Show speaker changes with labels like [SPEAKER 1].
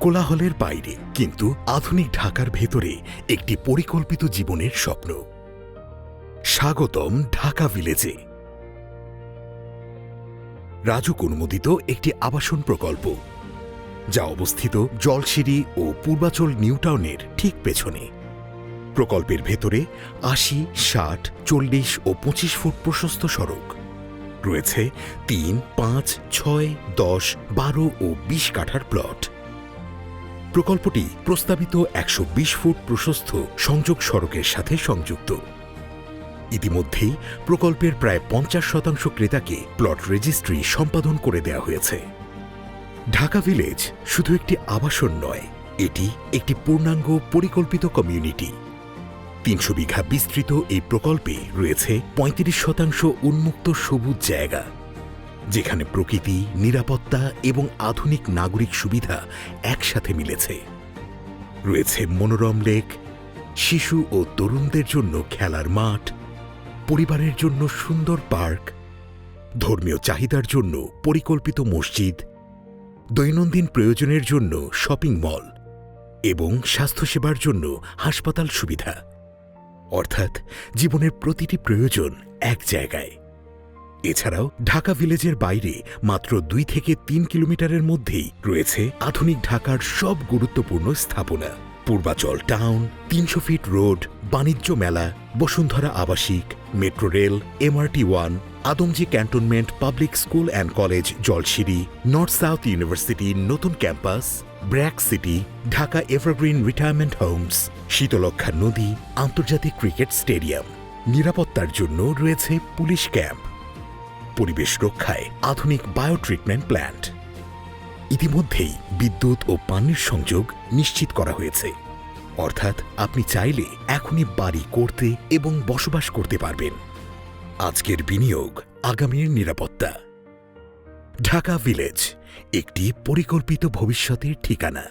[SPEAKER 1] কোলাহলের বাইরে কিন্তু আধুনিক ঢাকার ভেতরে একটি পরিকল্পিত জীবনের স্বপ্ন। স্বাগতম ঢাকা ভিলেজে। রাজুক অনুমোদিত একটি আবাসন প্রকল্প, যা অবস্থিত জলসিঁড়ি ও পূর্বাচল নিউ টাউনের ঠিক পেছনে। প্রকল্পের ভেতরে ৮০, ৬০, ৪০ ও ২৫ ফুট প্রশস্ত সড়ক রয়েছে। ৩, ৫, ৬, ১০, ১২ ও ২০ কাঠার প্লট। প্রকল্পটি প্রস্তাবিত ১২০ ফুট প্রশস্ত সংযোগ সড়কের সাথে সংযুক্ত। ইতিমধ্যেই প্রকল্পের প্রায় ৫০% ক্রেতাকে প্লট রেজিস্ট্রি সম্পাদন করে দেওয়া হয়েছে। ঢাকা ভিলেজ শুধু একটি আবাসন নয়, এটি একটি পূর্ণাঙ্গ পরিকল্পিত কমিউনিটি। ৩০০ বিঘা বিস্তৃত এই প্রকল্পে রয়েছে ৩৫% উন্মুক্ত সবুজ জায়গা, যেখানে প্রকৃতি, নিরাপত্তা এবং আধুনিক নাগরিক সুবিধা একসাথে মিলেছে। রয়েছে মনোরম লেক, শিশু ও তরুণদের জন্য খেলার মাঠ, পরিবারের জন্য সুন্দর পার্ক, ধর্মীয় চাহিদার জন্য পরিকল্পিত মসজিদ, দৈনন্দিন প্রয়োজনের জন্য শপিং মল এবং স্বাস্থ্যসেবার জন্য হাসপাতাল সুবিধা। অর্থাৎ জীবনের প্রতিটি প্রয়োজন এক জায়গায়। এছাড়াও ঢাকা ভিলেজের বাইরে মাত্র ২ থেকে ৩ কিলোমিটারের মধ্যেই রয়েছে আধুনিক ঢাকার সব গুরুত্বপূর্ণ স্থাপনা। পূর্বাচল টাউন, ৩০০ ফিট রোড, বাণিজ্য মেলা, বসুন্ধরা আবাসিক, metro rail, MRT-1, Adamjee cantonment public school and college Jolshiri, north south university নতুন campus, BRAC city, Dhaka evergreen retirement homes, Shitalakshya নদী, আন্তর্জাতিক ক্রিকেট স্টেডিয়াম। নিরাপত্তার জন্য রয়েছে পুলিশ ক্যাম্প, পরিবেশ রক্ষায় আধুনিক বায়ো ট্রিটমেন্ট প্ল্যান্ট। ইতিমধ্যেই বিদ্যুৎ ও পানির সংযোগ নিশ্চিত করা হয়েছে। অর্থাৎ আপনি চাইলে এখনই বাড়ি করতে এবং বসবাস করতে পারবেন। আজকের বিনিয়োগ আগামীর নিরাপত্তা। ঢাকা ভিলেজ, একটি পরিকল্পিত ভবিষ্যতের ঠিকানা।